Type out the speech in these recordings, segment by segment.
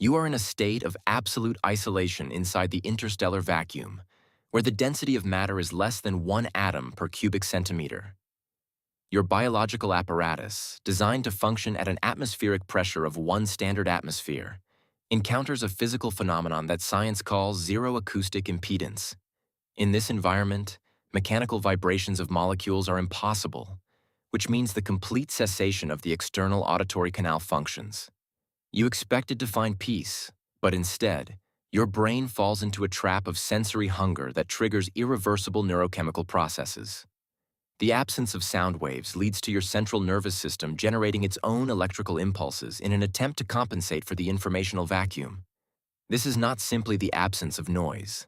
You are in a state of absolute isolation inside the interstellar vacuum, where the density of matter is less than 1 atom per cubic centimeter. Your biological apparatus, designed to function at an atmospheric pressure of 1 standard atmosphere, encounters a physical phenomenon that science calls zero acoustic impedance. In this environment, mechanical vibrations of molecules are impossible, which means the complete cessation of the external auditory canal functions. You expected to find peace, but instead, your brain falls into a trap of sensory hunger that triggers irreversible neurochemical processes. The absence of sound waves leads to your central nervous system generating its own electrical impulses in an attempt to compensate for the informational vacuum. This is not simply the absence of noise.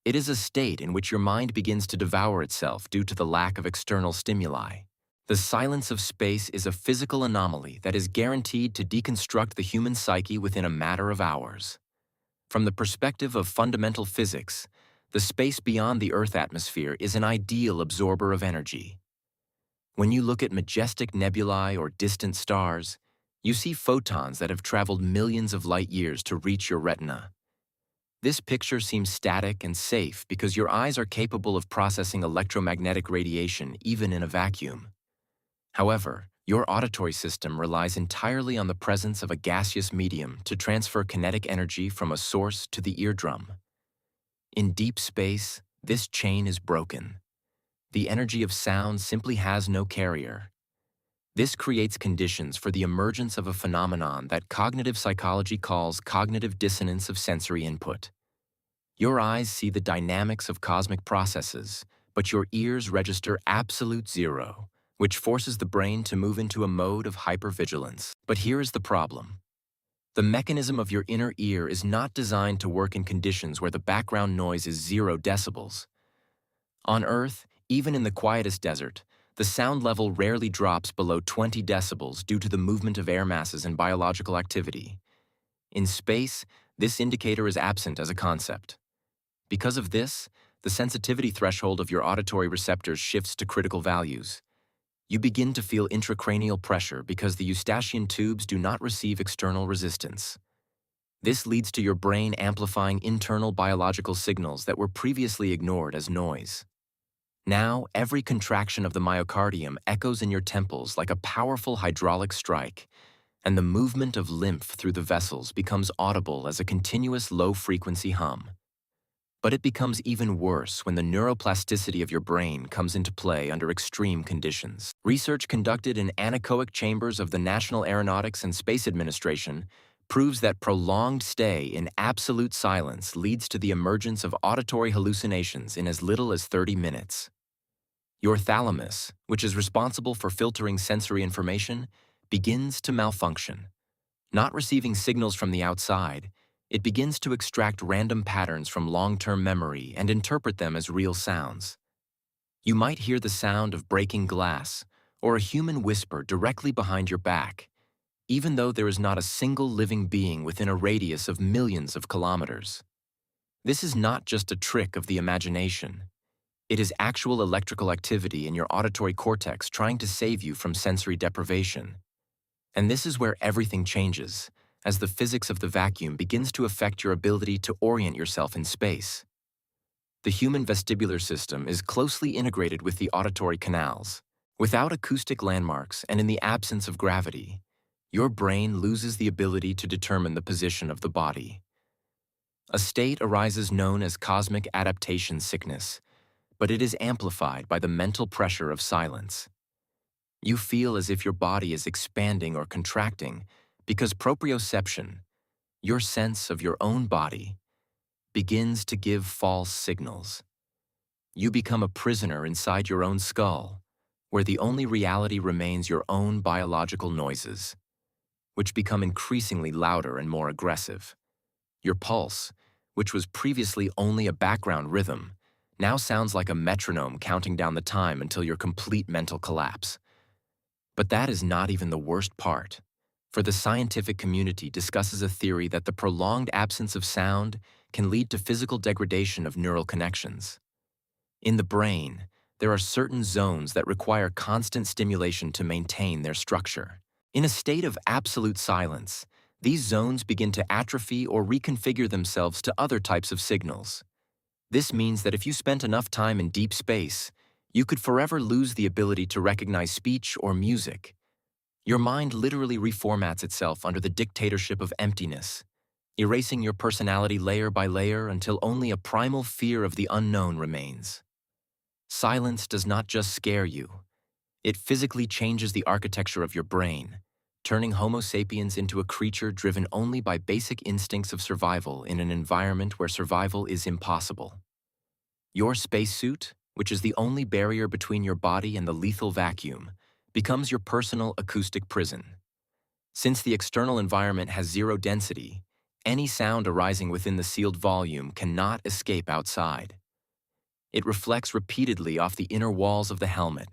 It is a state in which your mind begins to devour itself due to the lack of external stimuli. The silence of space is a physical anomaly that is guaranteed to deconstruct the human psyche within a matter of hours. From the perspective of fundamental physics, the space beyond the Earth atmosphere is an ideal absorber of energy. When you look at majestic nebulae or distant stars, you see photons that have traveled millions of light years to reach your retina. This picture seems static and safe because your eyes are capable of processing electromagnetic radiation even in a vacuum. However, your auditory system relies entirely on the presence of a gaseous medium to transfer kinetic energy from a source to the eardrum. In deep space, this chain is broken. The energy of sound simply has no carrier. This creates conditions for the emergence of a phenomenon that cognitive psychology calls cognitive dissonance of sensory input. Your eyes see the dynamics of cosmic processes, but your ears register absolute zero, which forces the brain to move into a mode of hypervigilance. But here is the problem. The mechanism of your inner ear is not designed to work in conditions where the background noise is 0 decibels. On Earth, even in the quietest desert, the sound level rarely drops below 20 decibels due to the movement of air masses and biological activity. In space, this indicator is absent as a concept. Because of this, the sensitivity threshold of your auditory receptors shifts to critical values. You begin to feel intracranial pressure because the eustachian tubes do not receive external resistance. This leads to your brain amplifying internal biological signals that were previously ignored as noise. Now, every contraction of the myocardium echoes in your temples like a powerful hydraulic strike, and the movement of lymph through the vessels becomes audible as a continuous low-frequency hum. But it becomes even worse when the neuroplasticity of your brain comes into play under extreme conditions. Research conducted in anechoic chambers of the National Aeronautics and Space Administration proves that prolonged stay in absolute silence leads to the emergence of auditory hallucinations in as little as 30 minutes. Your thalamus, which is responsible for filtering sensory information, begins to malfunction. Not receiving signals from the outside, it begins to extract random patterns from long-term memory and interpret them as real sounds. You might hear the sound of breaking glass or a human whisper directly behind your back, even though there is not a single living being within a radius of millions of kilometers. This is not just a trick of the imagination. It is actual electrical activity in your auditory cortex trying to save you from sensory deprivation. And this is where everything changes, as the physics of the vacuum begins to affect your ability to orient yourself in space. The human vestibular system is closely integrated with the auditory canals. Without acoustic landmarks and in the absence of gravity, your brain loses the ability to determine the position of the body. A state arises known as cosmic adaptation sickness, but it is amplified by the mental pressure of silence. You feel as if your body is expanding or contracting because proprioception, your sense of your own body, begins to give false signals. You become a prisoner inside your own skull, where the only reality remains your own biological noises, which become increasingly louder and more aggressive. Your pulse, which was previously only a background rhythm, now sounds like a metronome counting down the time until your complete mental collapse. But that is not even the worst part. For the scientific community discusses a theory that the prolonged absence of sound can lead to physical degradation of neural connections. In the brain, there are certain zones that require constant stimulation to maintain their structure. In a state of absolute silence, these zones begin to atrophy or reconfigure themselves to other types of signals. This means that if you spent enough time in deep space, you could forever lose the ability to recognize speech or music. Your mind literally reformats itself under the dictatorship of emptiness, erasing your personality layer by layer until only a primal fear of the unknown remains. Silence does not just scare you. It physically changes the architecture of your brain, turning Homo sapiens into a creature driven only by basic instincts of survival in an environment where survival is impossible. Your spacesuit, which is the only barrier between your body and the lethal vacuum, becomes your personal acoustic prison. Since the external environment has zero density, any sound arising within the sealed volume cannot escape outside. It reflects repeatedly off the inner walls of the helmet,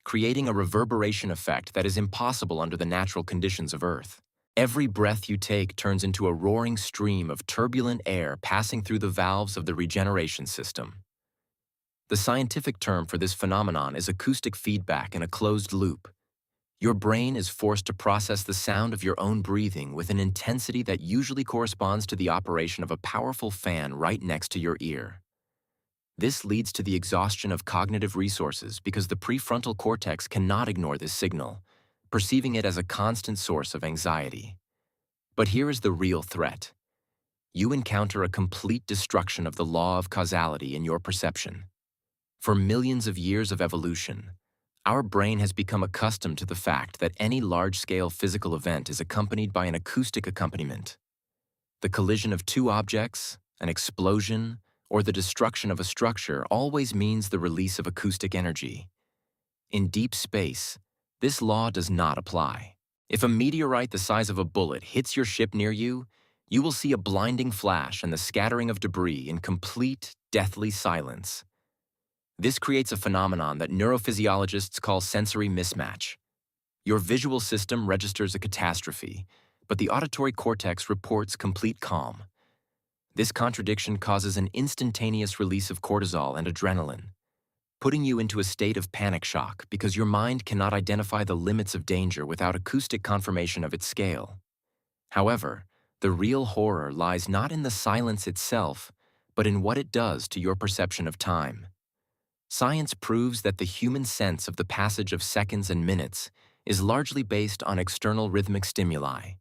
creating a reverberation effect that is impossible under the natural conditions of Earth. Every breath you take turns into a roaring stream of turbulent air passing through the valves of the regeneration system. The scientific term for this phenomenon is acoustic feedback in a closed loop. Your brain is forced to process the sound of your own breathing with an intensity that usually corresponds to the operation of a powerful fan right next to your ear. This leads to the exhaustion of cognitive resources because the prefrontal cortex cannot ignore this signal, perceiving it as a constant source of anxiety. But here is the real threat. You encounter a complete destruction of the law of causality in your perception. For millions of years of evolution, our brain has become accustomed to the fact that any large-scale physical event is accompanied by an acoustic accompaniment. The collision of two objects, an explosion, or the destruction of a structure always means the release of acoustic energy. In deep space, this law does not apply. If a meteorite the size of a bullet hits your ship near you, you will see a blinding flash and the scattering of debris in complete, deathly silence. This creates a phenomenon that neurophysiologists call sensory mismatch. Your visual system registers a catastrophe, but the auditory cortex reports complete calm. This contradiction causes an instantaneous release of cortisol and adrenaline, putting you into a state of panic shock because your mind cannot identify the limits of danger without acoustic confirmation of its scale. However, the real horror lies not in the silence itself, but in what it does to your perception of time. Science proves that the human sense of the passage of seconds and minutes is largely based on external rhythmic stimuli.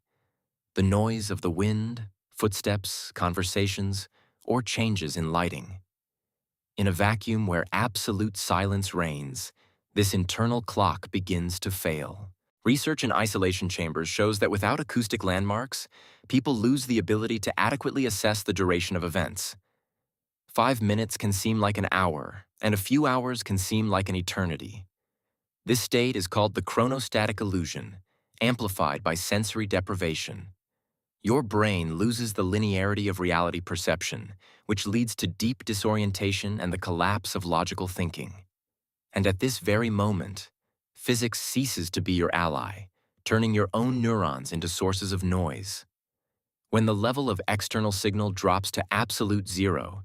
The noise of the wind, footsteps, conversations, or changes in lighting. In a vacuum where absolute silence reigns, this internal clock begins to fail. Research in isolation chambers shows that without acoustic landmarks, people lose the ability to adequately assess the duration of events. 5 minutes can seem like an hour, and a few hours can seem like an eternity. This state is called the chronostatic illusion, amplified by sensory deprivation. Your brain loses the linearity of reality perception, which leads to deep disorientation and the collapse of logical thinking. And at this very moment, physics ceases to be your ally, turning your own neurons into sources of noise. When the level of external signal drops to absolute zero,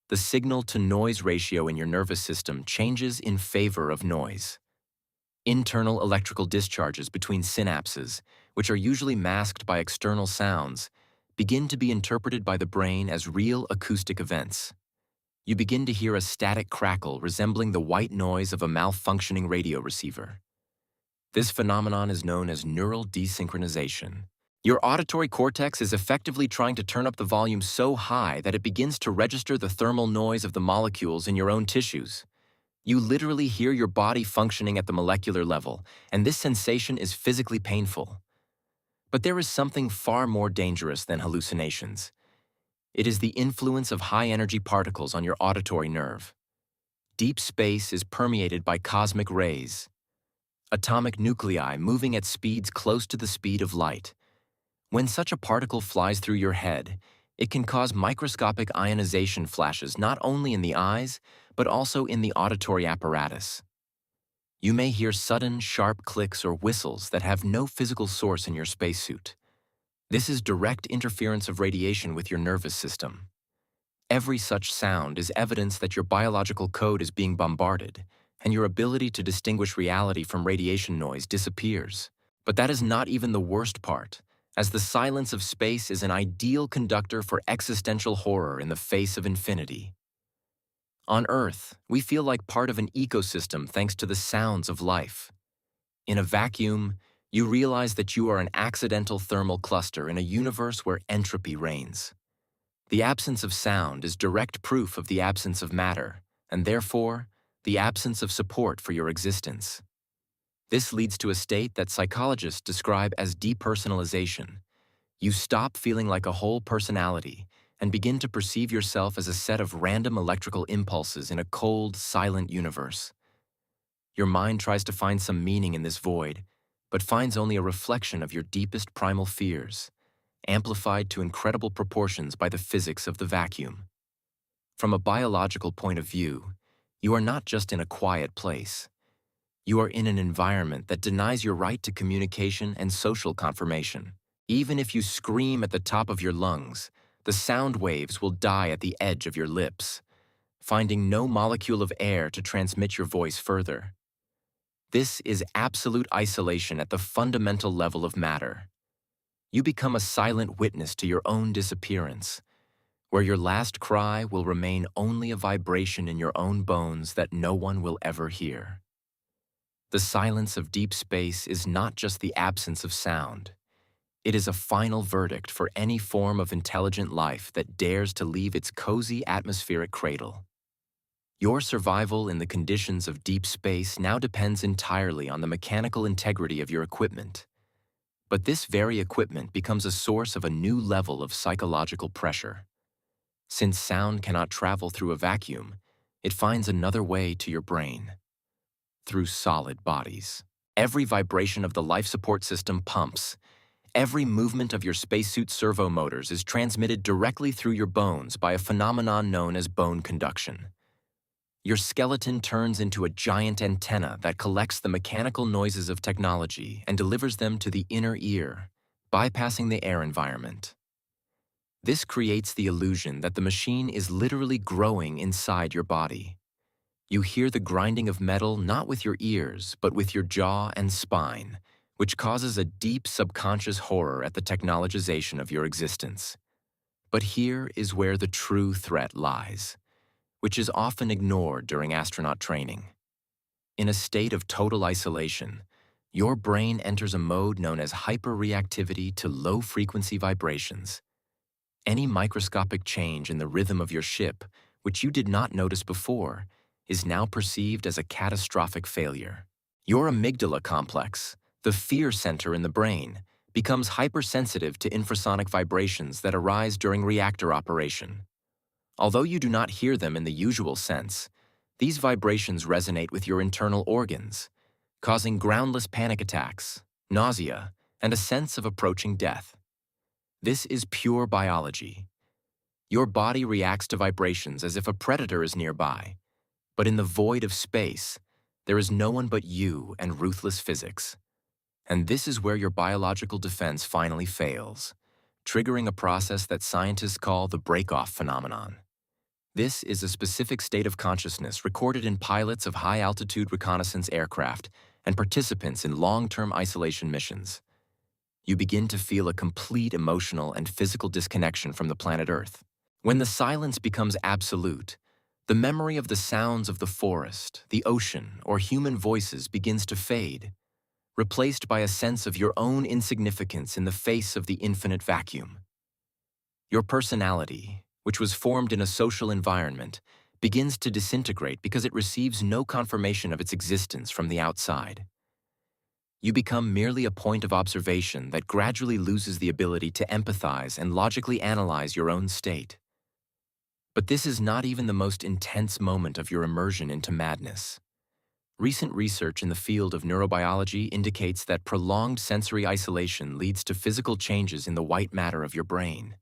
the signal-to-noise ratio in your nervous system changes in favor of noise. Internal electrical discharges between synapses, which are usually masked by external sounds, begin to be interpreted by the brain as real acoustic events. You begin to hear a static crackle resembling the white noise of a malfunctioning radio receiver. This phenomenon is known as neural desynchronization. Your auditory cortex is effectively trying to turn up the volume so high that it begins to register the thermal noise of the molecules in your own tissues. You literally hear your body functioning at the molecular level, and this sensation is physically painful. But there is something far more dangerous than hallucinations. It is the influence of high-energy particles on your auditory nerve. Deep space is permeated by cosmic rays, atomic nuclei moving at speeds close to the speed of light. When such a particle flies through your head, it can cause microscopic ionization flashes not only in the eyes, but also in the auditory apparatus. You may hear sudden, sharp clicks or whistles that have no physical source in your spacesuit. This is direct interference of radiation with your nervous system. Every such sound is evidence that your biological code is being bombarded, and your ability to distinguish reality from radiation noise disappears. But that is not even the worst part. as the silence of space is an ideal conductor for existential horror in the face of infinity. On Earth, we feel like part of an ecosystem thanks to the sounds of life. In a vacuum, you realize that you are an accidental thermal cluster in a universe where entropy reigns. The absence of sound is direct proof of the absence of matter, and therefore, the absence of support for your existence. This leads to a state that psychologists describe as depersonalization. You stop feeling like a whole personality and begin to perceive yourself as a set of random electrical impulses in a cold, silent universe. Your mind tries to find some meaning in this void, but finds only a reflection of your deepest primal fears, amplified to incredible proportions by the physics of the vacuum. From a biological point of view, you are not just in a quiet place. You are in an environment that denies your right to communication and social confirmation. Even if you scream at the top of your lungs, the sound waves will die at the edge of your lips, finding no molecule of air to transmit your voice further. This is absolute isolation at the fundamental level of matter. You become a silent witness to your own disappearance, where your last cry will remain only a vibration in your own bones that no one will ever hear. The silence of deep space is not just the absence of sound. It is a final verdict for any form of intelligent life that dares to leave its cozy atmospheric cradle. Your survival in the conditions of deep space now depends entirely on the mechanical integrity of your equipment. But this very equipment becomes a source of a new level of psychological pressure. Since sound cannot travel through a vacuum, it finds another way to your brain. Through solid bodies. Every vibration of the life support system pumps. Every movement of your spacesuit servo motors is transmitted directly through your bones by a phenomenon known as bone conduction. Your skeleton turns into a giant antenna that collects the mechanical noises of technology and delivers them to the inner ear, bypassing the air environment. This creates the illusion that the machine is literally growing inside your body. You hear the grinding of metal not with your ears, but with your jaw and spine, which causes a deep subconscious horror at the technologization of your existence. But here is where the true threat lies, which is often ignored during astronaut training. In a state of total isolation, your brain enters a mode known as hyperreactivity to low-frequency vibrations. Any microscopic change in the rhythm of your ship, which you did not notice before, is now perceived as a catastrophic failure. Your amygdala complex, the fear center in the brain, becomes hypersensitive to infrasonic vibrations that arise during reactor operation. Although you do not hear them in the usual sense, these vibrations resonate with your internal organs, causing groundless panic attacks, nausea, and a sense of approaching death. This is pure biology. Your body reacts to vibrations as if a predator is nearby, but in the void of space, there is no one but you and ruthless physics. And this is where your biological defense finally fails, triggering a process that scientists call the break-off phenomenon. This is a specific state of consciousness recorded in pilots of high-altitude reconnaissance aircraft and participants in long-term isolation missions. You begin to feel a complete emotional and physical disconnection from the planet Earth. When the silence becomes absolute, the memory of the sounds of the forest, the ocean, or human voices begins to fade, replaced by a sense of your own insignificance in the face of the infinite vacuum. Your personality, which was formed in a social environment, begins to disintegrate because it receives no confirmation of its existence from the outside. You become merely a point of observation that gradually loses the ability to empathize and logically analyze your own state. But this is not even the most intense moment of your immersion into madness. Recent research in the field of neurobiology indicates that prolonged sensory isolation leads to physical changes in the white matter of your brain.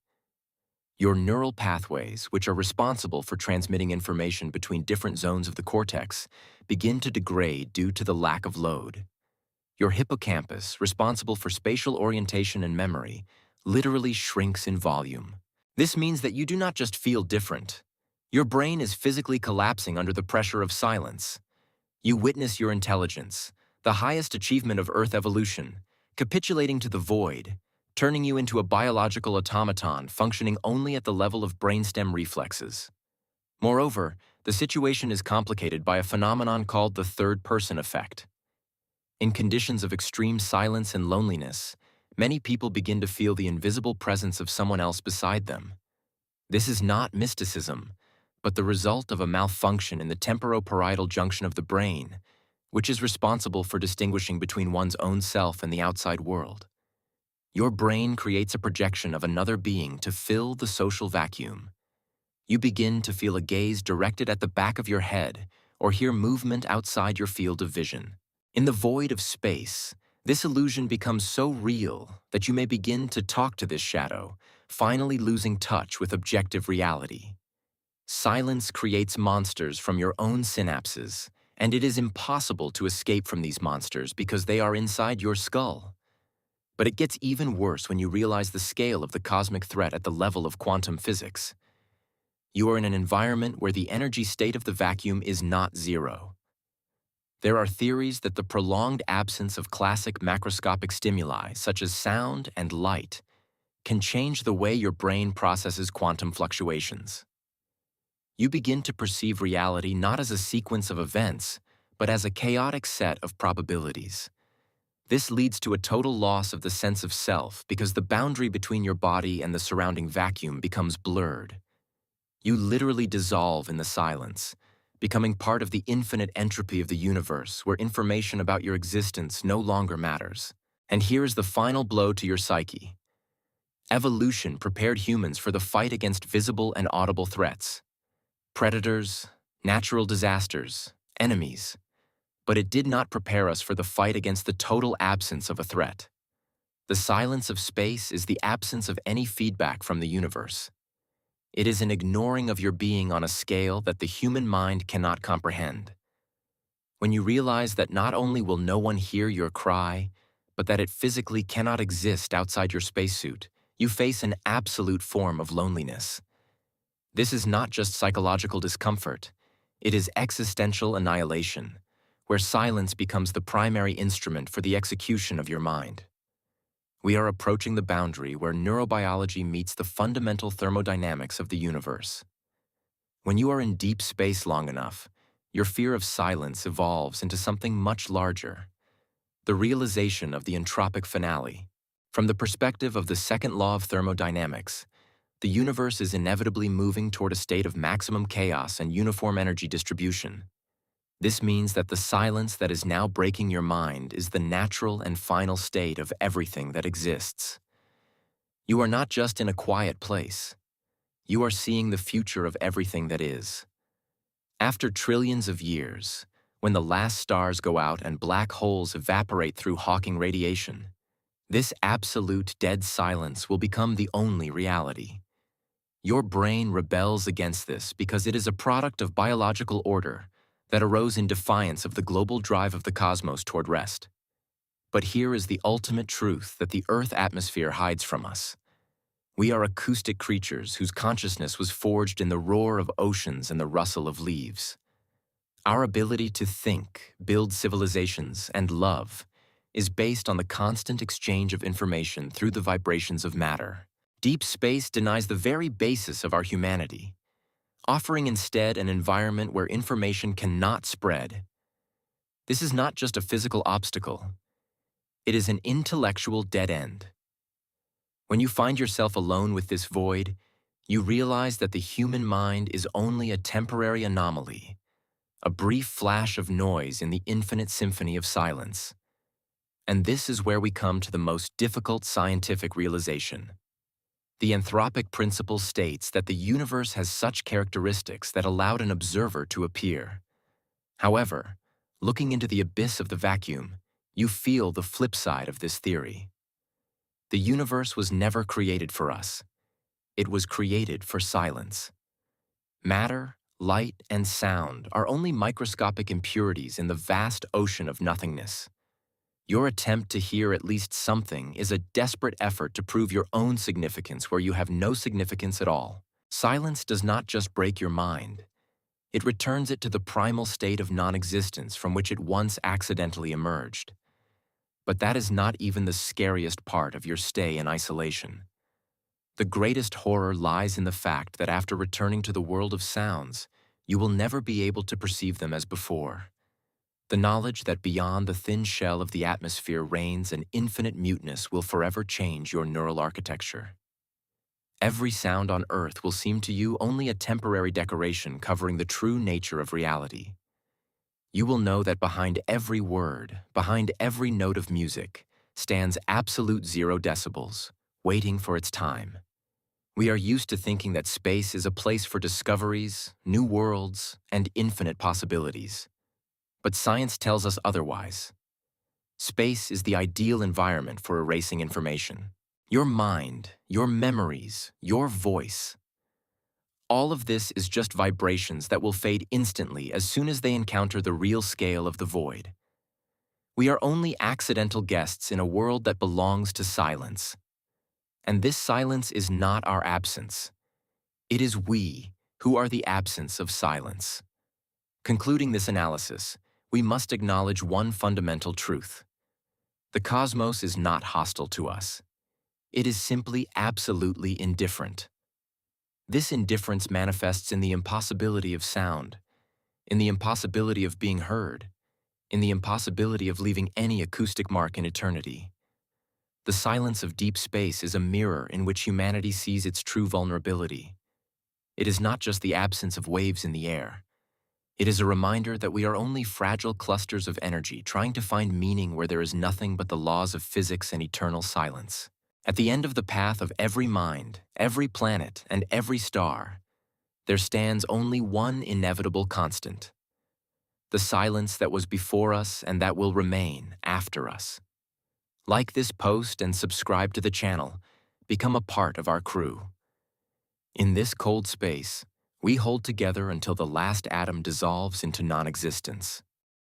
Your neural pathways, which are responsible for transmitting information between different zones of the cortex, begin to degrade due to the lack of load. Your hippocampus, responsible for spatial orientation and memory, literally shrinks in volume. This means that you do not just feel different. Your brain is physically collapsing under the pressure of silence. You witness your intelligence, the highest achievement of Earth evolution, capitulating to the void, turning you into a biological automaton functioning only at the level of brainstem reflexes. Moreover, the situation is complicated by a phenomenon called the third-person effect. In conditions of extreme silence and loneliness, many people begin to feel the invisible presence of someone else beside them. This is not mysticism, but the result of a malfunction in the temporoparietal junction of the brain, which is responsible for distinguishing between one's own self and the outside world. Your brain creates a projection of another being to fill the social vacuum. You begin to feel a gaze directed at the back of your head or hear movement outside your field of vision. In the void of space, this illusion becomes so real that you may begin to talk to this shadow, finally losing touch with objective reality. Silence creates monsters from your own synapses, and it is impossible to escape from these monsters because they are inside your skull. But it gets even worse when you realize the scale of the cosmic threat at the level of quantum physics. You are in an environment where the energy state of the vacuum is not zero. There are theories that the prolonged absence of classic macroscopic stimuli, such as sound and light, can change the way your brain processes quantum fluctuations. You begin to perceive reality not as a sequence of events, but as a chaotic set of probabilities. This leads to a total loss of the sense of self because the boundary between your body and the surrounding vacuum becomes blurred. You literally dissolve in the silence, becoming part of the infinite entropy of the universe where information about your existence no longer matters. And here is the final blow to your psyche. Evolution prepared humans for the fight against visible and audible threats. Predators, natural disasters, enemies. But it did not prepare us for the fight against the total absence of a threat. The silence of space is the absence of any feedback from the universe. It is an ignoring of your being on a scale that the human mind cannot comprehend. When you realize that not only will no one hear your cry, but that it physically cannot exist outside your spacesuit, you face an absolute form of loneliness. This is not just psychological discomfort, it is existential annihilation, where silence becomes the primary instrument for the execution of your mind. We are approaching the boundary where neurobiology meets the fundamental thermodynamics of the universe. When you are in deep space long enough, your fear of silence evolves into something much larger, the realization of the entropic finale. From the perspective of the second law of thermodynamics, the universe is inevitably moving toward a state of maximum chaos and uniform energy distribution. This means that the silence that is now breaking your mind is the natural and final state of everything that exists. You are not just in a quiet place. You are seeing the future of everything that is. After trillions of years, when the last stars go out and black holes evaporate through Hawking radiation, this absolute dead silence will become the only reality. Your brain rebels against this because it is a product of biological order that arose in defiance of the global drive of the cosmos toward rest. But here is the ultimate truth that the Earth atmosphere hides from us. We are acoustic creatures whose consciousness was forged in the roar of oceans and the rustle of leaves. Our ability to think, build civilizations, and love is based on the constant exchange of information through the vibrations of matter. Deep space denies the very basis of our humanity, offering instead an environment where information cannot spread. This is not just a physical obstacle. It is an intellectual dead end. When you find yourself alone with this void, you realize that the human mind is only a temporary anomaly, a brief flash of noise in the infinite symphony of silence. And this is where we come to the most difficult scientific realization. The anthropic principle states that the universe has such characteristics that allowed an observer to appear. However, looking into the abyss of the vacuum, you feel the flip side of this theory. The universe was never created for us. It was created for silence. Matter, light, and sound are only microscopic impurities in the vast ocean of nothingness. Your attempt to hear at least something is a desperate effort to prove your own significance where you have no significance at all. Silence does not just break your mind. It returns it to the primal state of non-existence from which it once accidentally emerged. But that is not even the scariest part of your stay in isolation. The greatest horror lies in the fact that after returning to the world of sounds, you will never be able to perceive them as before. The knowledge that beyond the thin shell of the atmosphere reigns an infinite muteness will forever change your neural architecture. Every sound on Earth will seem to you only a temporary decoration covering the true nature of reality. You will know that behind every word, behind every note of music, stands absolute 0 decibels, waiting for its time. We are used to thinking that space is a place for discoveries, new worlds, and infinite possibilities. But science tells us otherwise. Space is the ideal environment for erasing information. Your mind, your memories, your voice. All of this is just vibrations that will fade instantly as soon as they encounter the real scale of the void. We are only accidental guests in a world that belongs to silence. And this silence is not our absence. It is we who are the absence of silence. Concluding this analysis, we must acknowledge one fundamental truth. The cosmos is not hostile to us. It is simply absolutely indifferent. This indifference manifests in the impossibility of sound, in the impossibility of being heard, in the impossibility of leaving any acoustic mark in eternity. The silence of deep space is a mirror in which humanity sees its true vulnerability. It is not just the absence of waves in the air. It is a reminder that we are only fragile clusters of energy trying to find meaning where there is nothing but the laws of physics and eternal silence. At the end of the path of every mind, every planet, and every star, there stands only one inevitable constant: the silence that was before us and that will remain after us. Like this post and subscribe to the channel. Become a part of our crew. In this cold space, we hold together until the last atom dissolves into non-existence.